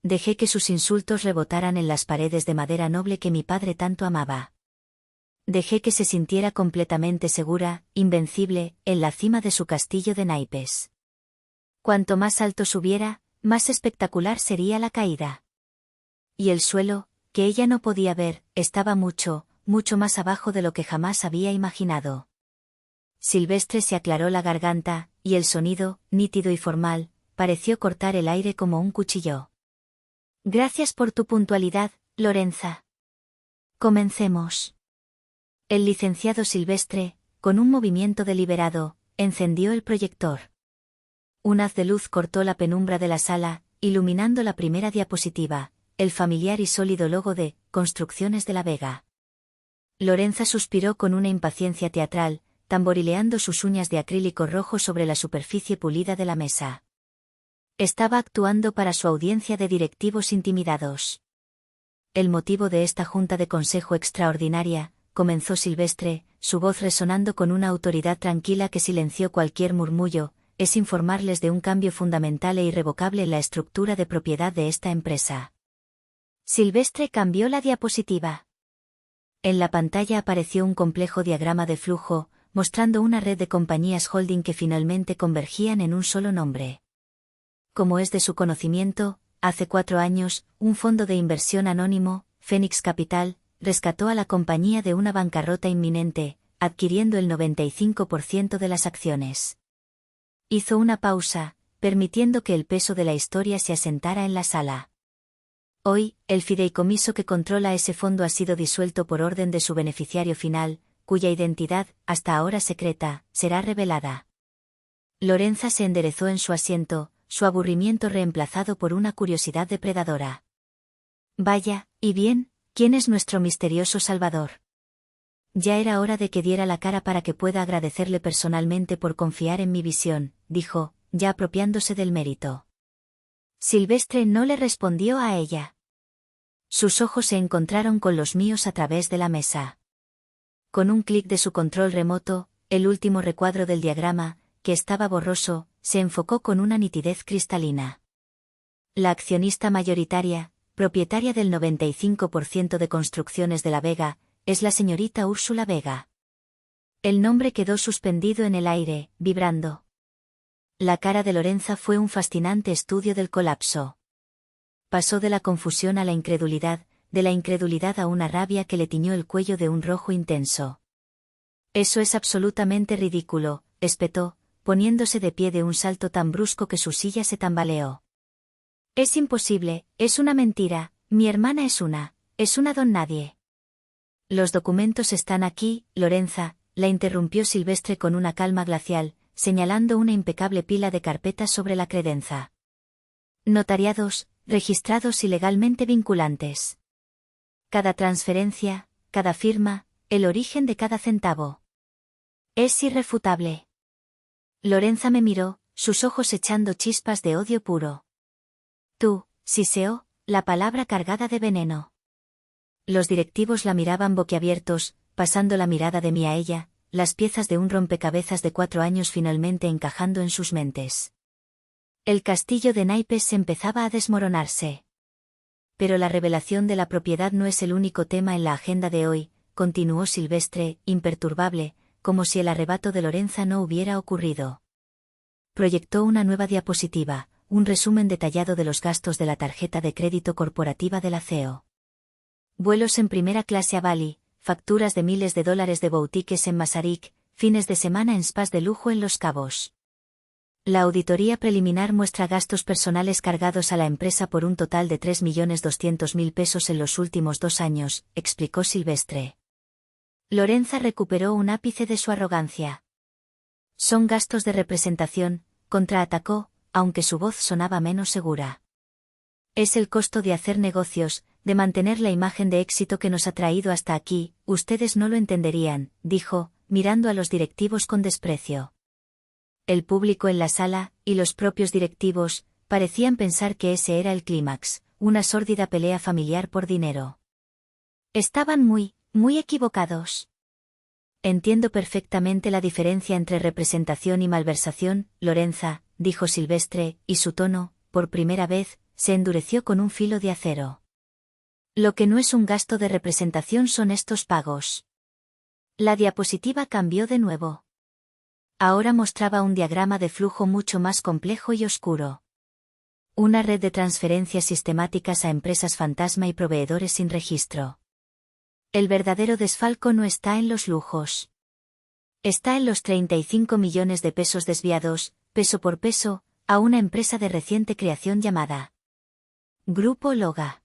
Dejé que sus insultos rebotaran en las paredes de madera noble que mi padre tanto amaba. Dejé que se sintiera completamente segura, invencible, en la cima de su castillo de naipes. Cuanto más alto subiera, más espectacular sería la caída. Y el suelo, que ella no podía ver, estaba mucho, mucho más abajo de lo que jamás había imaginado. Silvestre se aclaró la garganta, y el sonido, nítido y formal, pareció cortar el aire como un cuchillo. Gracias por tu puntualidad, Lorenza. Comencemos. El licenciado Silvestre, con un movimiento deliberado, encendió el proyector. Un haz de luz cortó la penumbra de la sala, iluminando la primera diapositiva, el familiar y sólido logo de Construcciones de la Vega. Lorenza suspiró con una impaciencia teatral, tamborileando sus uñas de acrílico rojo sobre la superficie pulida de la mesa. Estaba actuando para su audiencia de directivos intimidados. El motivo de esta junta de consejo extraordinaria, comenzó Silvestre, su voz resonando con una autoridad tranquila que silenció cualquier murmullo, es informarles de un cambio fundamental e irrevocable en la estructura de propiedad de esta empresa. Silvestre cambió la diapositiva. En la pantalla apareció un complejo diagrama de flujo, mostrando una red de compañías holding que finalmente convergían en un solo nombre. Como es de su conocimiento, hace 4 años, un fondo de inversión anónimo, Phoenix Capital, rescató a la compañía de una bancarrota inminente, adquiriendo el 95% de las acciones. Hizo una pausa, permitiendo que el peso de la historia se asentara en la sala. Hoy, el fideicomiso que controla ese fondo ha sido disuelto por orden de su beneficiario final, cuya identidad, hasta ahora secreta, será revelada. Lorenza se enderezó en su asiento, su aburrimiento reemplazado por una curiosidad depredadora. Vaya, y bien, ¿quién es nuestro misterioso salvador? Ya era hora de que diera la cara para que pueda agradecerle personalmente por confiar en mi visión, dijo, ya apropiándose del mérito. Silvestre no le respondió a ella. Sus ojos se encontraron con los míos a través de la mesa. Con un clic de su control remoto, el último recuadro del diagrama, que estaba borroso, se enfocó con una nitidez cristalina. La accionista mayoritaria, propietaria del 95% de Construcciones de la Vega, es la señorita Úrsula Vega. El nombre quedó suspendido en el aire, vibrando. La cara de Lorenza fue un fascinante estudio del colapso. Pasó de la confusión a la incredulidad, de la incredulidad a una rabia que le tiñó el cuello de un rojo intenso. Eso es absolutamente ridículo, espetó, poniéndose de pie de un salto tan brusco que su silla se tambaleó. Es imposible, es una mentira, mi hermana es una don nadie. Los documentos están aquí, Lorenza, la interrumpió Silvestre con una calma glacial, señalando una impecable pila de carpetas sobre la credenza. Notariados, registrados y legalmente vinculantes. Cada transferencia, cada firma, el origen de cada centavo. Es irrefutable. Lorenza me miró, sus ojos echando chispas de odio puro. Tú, siseó, la palabra cargada de veneno. Los directivos la miraban boquiabiertos, pasando la mirada de mí a ella, las piezas de un rompecabezas de 4 años finalmente encajando en sus mentes. El castillo de naipes empezaba a desmoronarse. Pero la revelación de la propiedad no es el único tema en la agenda de hoy, continuó Silvestre, imperturbable, como si el arrebato de Lorenza no hubiera ocurrido. Proyectó una nueva diapositiva, un resumen detallado de los gastos de la tarjeta de crédito corporativa de la CEO. Vuelos en primera clase a Bali, facturas de miles de dólares de boutiques en Masaryk, fines de semana en spas de lujo en Los Cabos. La auditoría preliminar muestra gastos personales cargados a la empresa por un total de 3.200.000 pesos en los últimos 2 años, explicó Silvestre. Lorenza recuperó un ápice de su arrogancia. Son gastos de representación, contraatacó, aunque su voz sonaba menos segura. Es el costo de hacer negocios, de mantener la imagen de éxito que nos ha traído hasta aquí, ustedes no lo entenderían, dijo, mirando a los directivos con desprecio. El público en la sala, y los propios directivos, parecían pensar que ese era el clímax, una sórdida pelea familiar por dinero. Estaban muy equivocados. Entiendo perfectamente la diferencia entre representación y malversación, Lorenza, dijo Silvestre, y su tono, por primera vez, se endureció con un filo de acero. Lo que no es un gasto de representación son estos pagos. La diapositiva cambió de nuevo. Ahora mostraba un diagrama de flujo mucho más complejo y oscuro. Una red de transferencias sistemáticas a empresas fantasma y proveedores sin registro. El verdadero desfalco no está en los lujos. Está en los 35 millones de pesos desviados, peso por peso, a una empresa de reciente creación llamada Grupo Loga.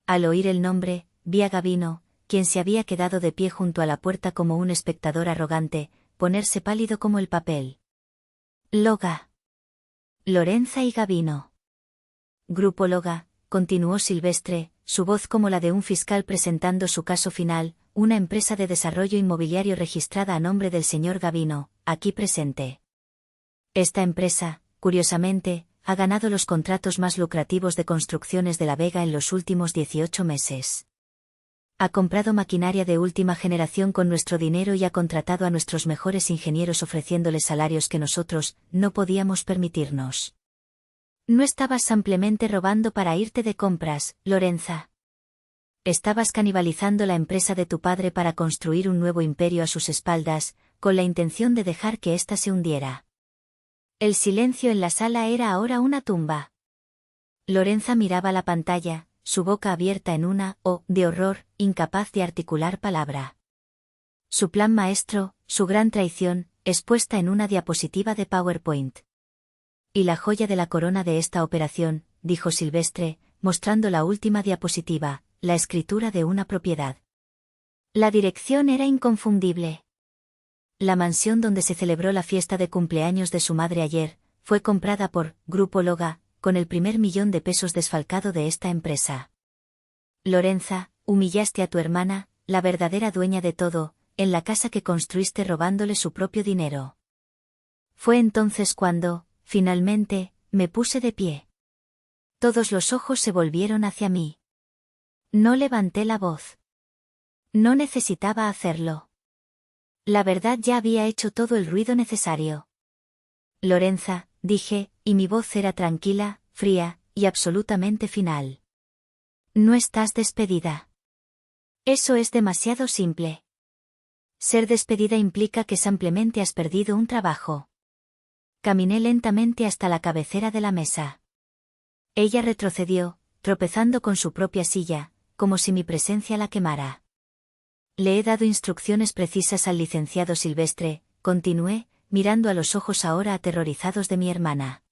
Al oír el nombre, vi a Gavino, quien se había quedado de pie junto a la puerta como un espectador arrogante, ponerse pálido como el papel. Loga. Lorenza y Gavino. Grupo Loga, continuó Silvestre, su voz como la de un fiscal presentando su caso final, una empresa de desarrollo inmobiliario registrada a nombre del señor Gavino, aquí presente. Esta empresa, curiosamente, ha ganado los contratos más lucrativos de construcciones de La Vega en los últimos 18 meses. Ha comprado maquinaria de última generación con nuestro dinero y ha contratado a nuestros mejores ingenieros ofreciéndoles salarios que nosotros no podíamos permitirnos. No estabas simplemente robando para irte de compras, Lorenza. Estabas canibalizando la empresa de tu padre para construir un nuevo imperio a sus espaldas, con la intención de dejar que ésta se hundiera. El silencio en la sala era ahora una tumba. Lorenza miraba la pantalla, su boca abierta en una O de horror, incapaz de articular palabra. Su plan maestro, su gran traición, expuesta en una diapositiva de PowerPoint. Y la joya de la corona de esta operación, dijo Silvestre, mostrando la última diapositiva, la escritura de una propiedad. La dirección era inconfundible. La mansión donde se celebró la fiesta de cumpleaños de su madre ayer, fue comprada por Grupo Loga, con el primer millón de pesos desfalcado de esta empresa. Lorenza, humillaste a tu hermana, la verdadera dueña de todo, en la casa que construiste robándole su propio dinero. Fue entonces cuando, finalmente, me puse de pie. Todos los ojos se volvieron hacia mí. No levanté la voz. No necesitaba hacerlo. La verdad ya había hecho todo el ruido necesario. Lorenza, dije, y mi voz era tranquila, fría, y absolutamente final. No estás despedida. Eso es demasiado simple. Ser despedida implica que simplemente has perdido un trabajo. Caminé lentamente hasta la cabecera de la mesa. Ella retrocedió, tropezando con su propia silla, como si mi presencia la quemara. Le he dado instrucciones precisas al licenciado Silvestre, continué, mirando a los ojos ahora aterrorizados de mi hermana.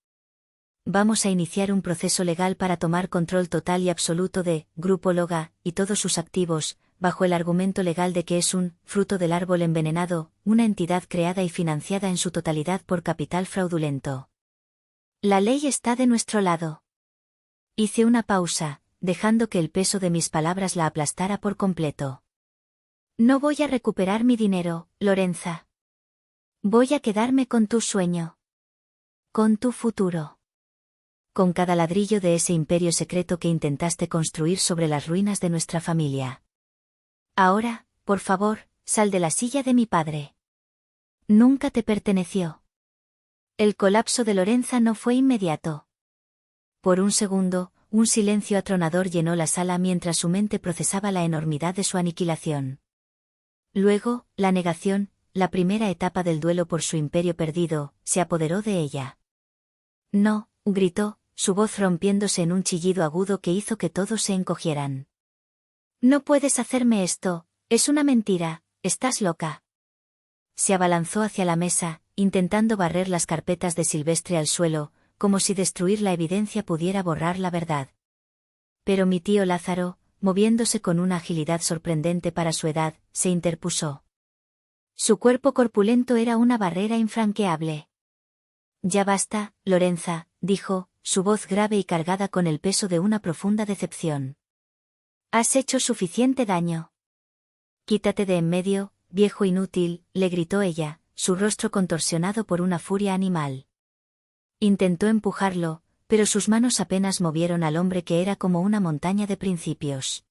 Vamos a iniciar un proceso legal para tomar control total y absoluto de Grupo Loga y todos sus activos, bajo el argumento legal de que es un fruto del árbol envenenado, una entidad creada y financiada en su totalidad por capital fraudulento. La ley está de nuestro lado. Hice una pausa, dejando que el peso de mis palabras la aplastara por completo. No voy a recuperar mi dinero, Lorenza. Voy a quedarme con tu sueño. Con tu futuro. Con cada ladrillo de ese imperio secreto que intentaste construir sobre las ruinas de nuestra familia. Ahora, por favor, sal de la silla de mi padre. Nunca te perteneció. El colapso de Lorenza no fue inmediato. Por un segundo, un silencio atronador llenó la sala mientras su mente procesaba la enormidad de su aniquilación. Luego, la negación, la primera etapa del duelo por su imperio perdido, se apoderó de ella. No, gritó, su voz rompiéndose en un chillido agudo que hizo que todos se encogieran. No puedes hacerme esto, es una mentira, estás loca. Se abalanzó hacia la mesa, intentando barrer las carpetas de Silvestre al suelo, como si destruir la evidencia pudiera borrar la verdad. Pero mi tío Lázaro, moviéndose con una agilidad sorprendente para su edad, se interpuso. Su cuerpo corpulento era una barrera infranqueable. Ya basta, Lorenza, dijo, su voz grave y cargada con el peso de una profunda decepción. Has hecho suficiente daño. Quítate de en medio, viejo inútil, le gritó ella, su rostro contorsionado por una furia animal. Intentó empujarlo, pero sus manos apenas movieron al hombre que era como una montaña de principios.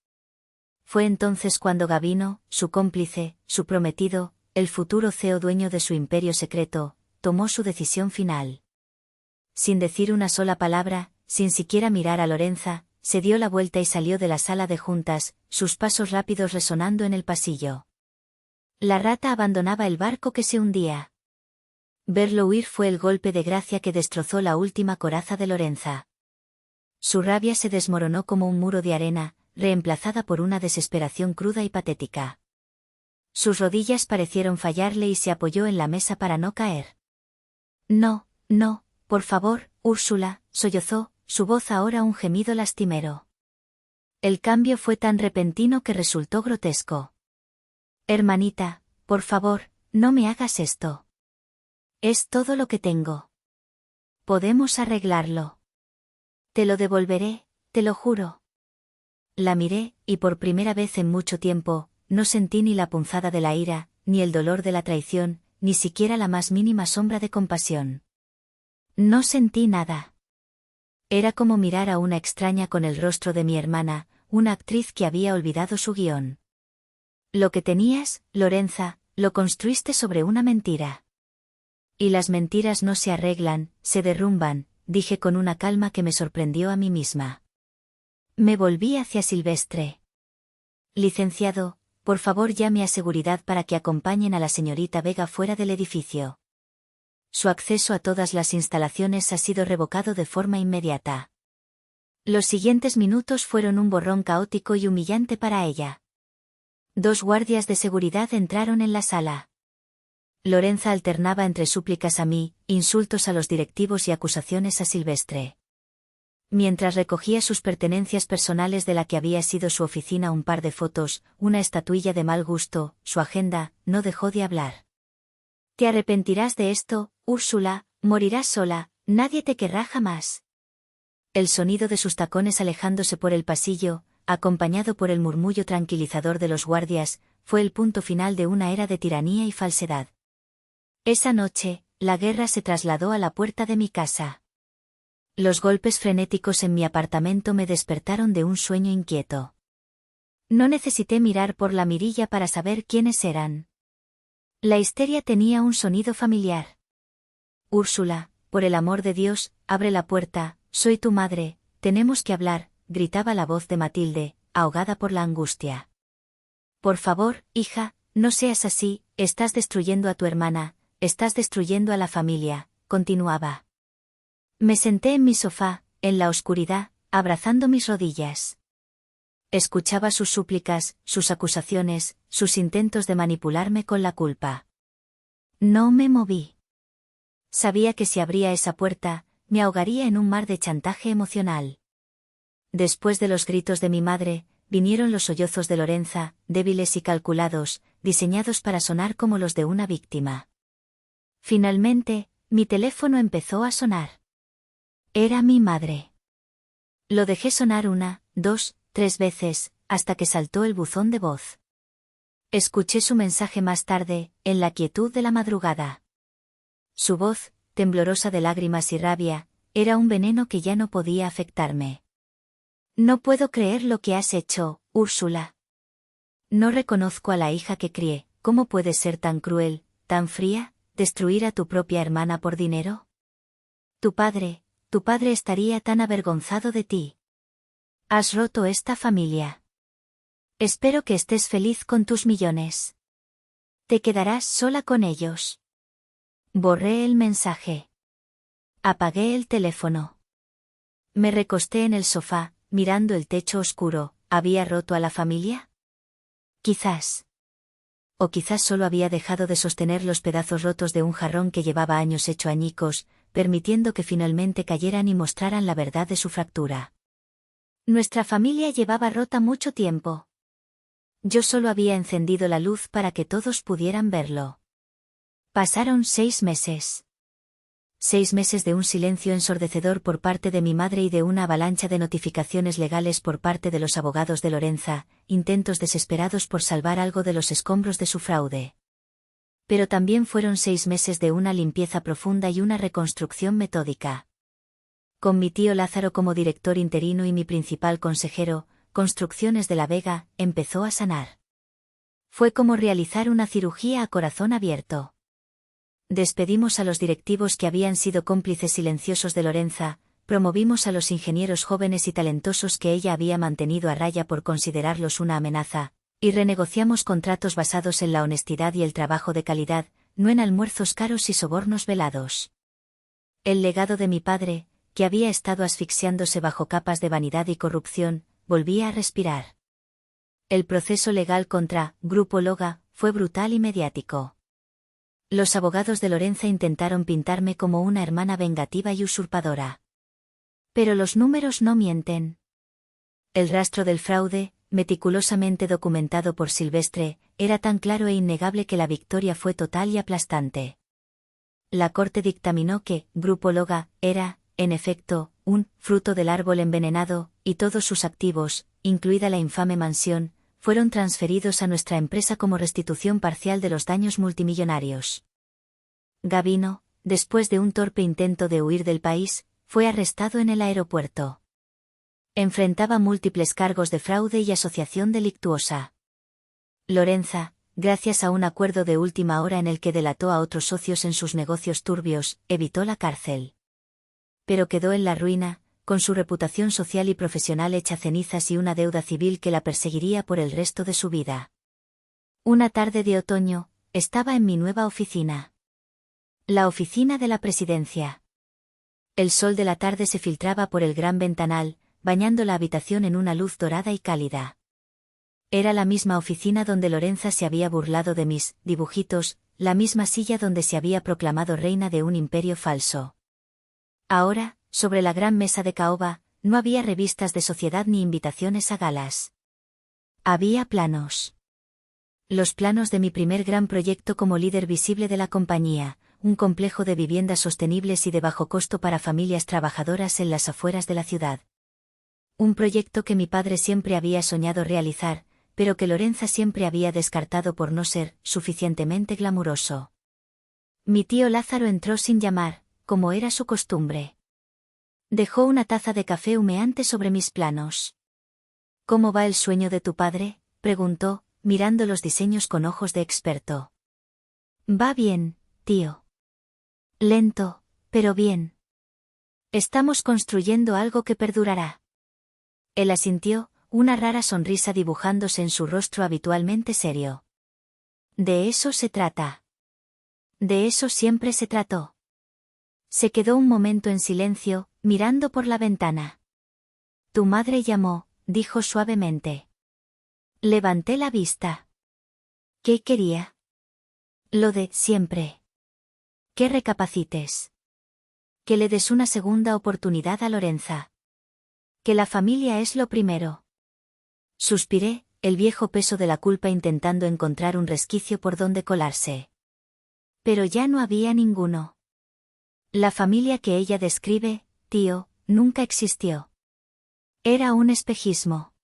Fue entonces cuando Gavino, su cómplice, su prometido, el futuro CEO dueño de su imperio secreto, tomó su decisión final. Sin decir una sola palabra, sin siquiera mirar a Lorenza, se dio la vuelta y salió de la sala de juntas, sus pasos rápidos resonando en el pasillo. La rata abandonaba el barco que se hundía. Verlo huir fue el golpe de gracia que destrozó la última coraza de Lorenza. Su rabia se desmoronó como un muro de arena, reemplazada por una desesperación cruda y patética. Sus rodillas parecieron fallarle y se apoyó en la mesa para no caer. No, no, por favor, Úrsula, sollozó, su voz ahora un gemido lastimero. El cambio fue tan repentino que resultó grotesco. Hermanita, por favor, no me hagas esto. Es todo lo que tengo. Podemos arreglarlo. Te lo devolveré, te lo juro. La miré, y por primera vez en mucho tiempo, no sentí ni la punzada de la ira, ni el dolor de la traición, ni siquiera la más mínima sombra de compasión. No sentí nada. Era como mirar a una extraña con el rostro de mi hermana, una actriz que había olvidado su guión. Lo que tenías, Lorenza, lo construiste sobre una mentira. Y las mentiras no se arreglan, se derrumban, dije con una calma que me sorprendió a mí misma. Me volví hacia Silvestre. Licenciado, por favor llame a seguridad para que acompañen a la señorita Vega fuera del edificio. Su acceso a todas las instalaciones ha sido revocado de forma inmediata. Los siguientes minutos fueron un borrón caótico y humillante para ella. 2 guardias de seguridad entraron en la sala. Lorenza alternaba entre súplicas a mí, insultos a los directivos y acusaciones a Silvestre. Mientras recogía sus pertenencias personales de la que había sido su oficina, un par de fotos, una estatuilla de mal gusto, su agenda, no dejó de hablar. Te arrepentirás de esto, Úrsula, morirás sola, nadie te querrá jamás. El sonido de sus tacones alejándose por el pasillo, acompañado por el murmullo tranquilizador de los guardias, fue el punto final de una era de tiranía y falsedad. Esa noche, la guerra se trasladó a la puerta de mi casa. Los golpes frenéticos en mi apartamento me despertaron de un sueño inquieto. No necesité mirar por la mirilla para saber quiénes eran. La histeria tenía un sonido familiar. Úrsula, por el amor de Dios, abre la puerta, soy tu madre, tenemos que hablar, gritaba la voz de Matilde, ahogada por la angustia. Por favor, hija, no seas así, estás destruyendo a tu hermana, estás destruyendo a la familia, continuaba. Me senté en mi sofá, en la oscuridad, abrazando mis rodillas. Escuchaba sus súplicas, sus acusaciones, sus intentos de manipularme con la culpa. No me moví. Sabía que si abría esa puerta, me ahogaría en un mar de chantaje emocional. Después de los gritos de mi madre, vinieron los sollozos de Lorenza, débiles y calculados, diseñados para sonar como los de una víctima. Finalmente, mi teléfono empezó a sonar. Era mi madre. Lo dejé sonar 1, 2, 3 veces, hasta que saltó el buzón de voz. Escuché su mensaje más tarde, en la quietud de la madrugada. Su voz, temblorosa de lágrimas y rabia, era un veneno que ya no podía afectarme. No puedo creer lo que has hecho, Úrsula. No reconozco a la hija que crié. ¿Cómo puedes ser tan cruel, tan fría, destruir a tu propia hermana por dinero? Tu padre estaría tan avergonzado de ti. Has roto esta familia. Espero que estés feliz con tus millones. Te quedarás sola con ellos. Borré el mensaje. Apagué el teléfono. Me recosté en el sofá, mirando el techo oscuro. ¿Había roto a la familia? Quizás. O quizás solo había dejado de sostener los pedazos rotos de un jarrón que llevaba años hecho añicos, permitiendo que finalmente cayeran y mostraran la verdad de su fractura. Nuestra familia llevaba rota mucho tiempo. Yo solo había encendido la luz para que todos pudieran verlo. Pasaron 6 meses. 6 meses de un silencio ensordecedor por parte de mi madre y de una avalancha de notificaciones legales por parte de los abogados de Lorenza, intentos desesperados por salvar algo de los escombros de su fraude. Pero también fueron 6 meses de una limpieza profunda y una reconstrucción metódica. Con mi tío Lázaro como director interino y mi principal consejero, Construcciones de la Vega, empezó a sanar. Fue como realizar una cirugía a corazón abierto. Despedimos a los directivos que habían sido cómplices silenciosos de Lorenza, promovimos a los ingenieros jóvenes y talentosos que ella había mantenido a raya por considerarlos una amenaza, y renegociamos contratos basados en la honestidad y el trabajo de calidad, no en almuerzos caros y sobornos velados. El legado de mi padre, que había estado asfixiándose bajo capas de vanidad y corrupción, volvía a respirar. El proceso legal contra Grupo Loga fue brutal y mediático. Los abogados de Lorenza intentaron pintarme como una hermana vengativa y usurpadora. Pero los números no mienten. El rastro del fraude, meticulosamente documentado por Silvestre, era tan claro e innegable que la victoria fue total y aplastante. La corte dictaminó que Grupo Loga era, en efecto, un fruto del árbol envenenado, y todos sus activos, incluida la infame mansión, fueron transferidos a nuestra empresa como restitución parcial de los daños multimillonarios. Gavino, después de un torpe intento de huir del país, fue arrestado en el aeropuerto. Enfrentaba múltiples cargos de fraude y asociación delictuosa. Lorenza, gracias a un acuerdo de última hora en el que delató a otros socios en sus negocios turbios, evitó la cárcel. Pero quedó en la ruina, con su reputación social y profesional hecha cenizas y una deuda civil que la perseguiría por el resto de su vida. Una tarde de otoño, estaba en mi nueva oficina. La oficina de la presidencia. El sol de la tarde se filtraba por el gran ventanal, bañando la habitación en una luz dorada y cálida. Era la misma oficina donde Lorenza se había burlado de mis dibujitos, la misma silla donde se había proclamado reina de un imperio falso. Ahora, sobre la gran mesa de caoba, no había revistas de sociedad ni invitaciones a galas. Había planos. Los planos de mi primer gran proyecto como líder visible de la compañía, un complejo de viviendas sostenibles y de bajo costo para familias trabajadoras en las afueras de la ciudad. Un proyecto que mi padre siempre había soñado realizar, pero que Lorenza siempre había descartado por no ser suficientemente glamuroso. Mi tío Lázaro entró sin llamar, como era su costumbre. Dejó una taza de café humeante sobre mis planos. ¿Cómo va el sueño de tu padre?, preguntó, mirando los diseños con ojos de experto. Va bien, tío. Lento, pero bien. Estamos construyendo algo que perdurará. Él asintió, una rara sonrisa dibujándose en su rostro habitualmente serio. De eso se trata. De eso siempre se trató. Se quedó un momento en silencio, mirando por la ventana. Tu madre llamó, dijo suavemente. Levanté la vista. ¿Qué quería? Lo de siempre. Que recapacites. Que le des una segunda oportunidad a Lorenza. Que la familia es lo primero. Suspiré, el viejo peso de la culpa intentando encontrar un resquicio por donde colarse. Pero ya no había ninguno. La familia que ella describe, tío, nunca existió. Era un espejismo.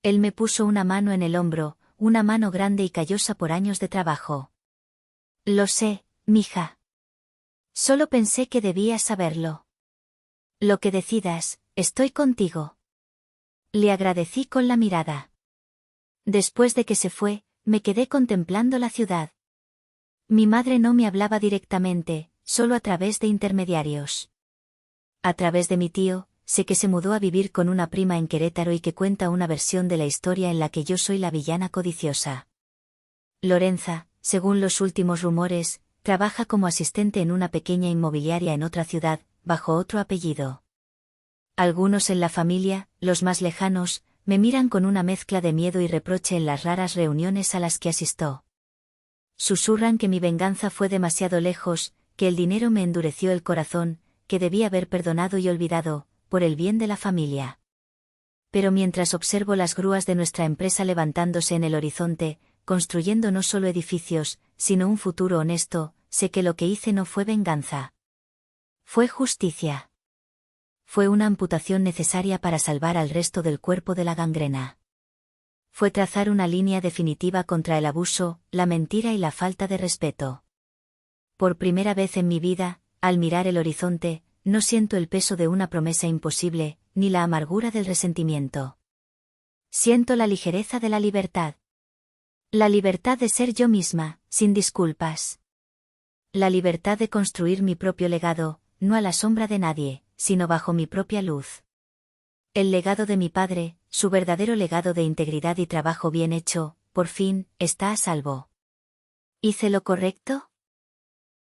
Él me puso una mano en el hombro, una mano grande y callosa por años de trabajo. Lo sé, mija. Solo pensé que debías saberlo. Lo que decidas, estoy contigo. Le agradecí con la mirada. Después de que se fue, me quedé contemplando la ciudad. Mi madre no me hablaba directamente, solo a través de intermediarios. A través de mi tío, sé que se mudó a vivir con una prima en Querétaro y que cuenta una versión de la historia en la que yo soy la villana codiciosa. Lorenza, según los últimos rumores, trabaja como asistente en una pequeña inmobiliaria en otra ciudad, bajo otro apellido. Algunos en la familia, los más lejanos, me miran con una mezcla de miedo y reproche en las raras reuniones a las que asisto. Susurran que mi venganza fue demasiado lejos, que el dinero me endureció el corazón, que debí haber perdonado y olvidado, por el bien de la familia. Pero mientras observo las grúas de nuestra empresa levantándose en el horizonte, construyendo no solo edificios, sino un futuro honesto, sé que lo que hice no fue venganza. Fue justicia. Fue una amputación necesaria para salvar al resto del cuerpo de la gangrena. Fue trazar una línea definitiva contra el abuso, la mentira y la falta de respeto. Por primera vez en mi vida, al mirar el horizonte, no siento el peso de una promesa imposible, ni la amargura del resentimiento. Siento la ligereza de la libertad. La libertad de ser yo misma, sin disculpas. La libertad de construir mi propio legado, no a la sombra de nadie, sino bajo mi propia luz. El legado de mi padre, su verdadero legado de integridad y trabajo bien hecho, por fin, está a salvo. ¿Hice lo correcto?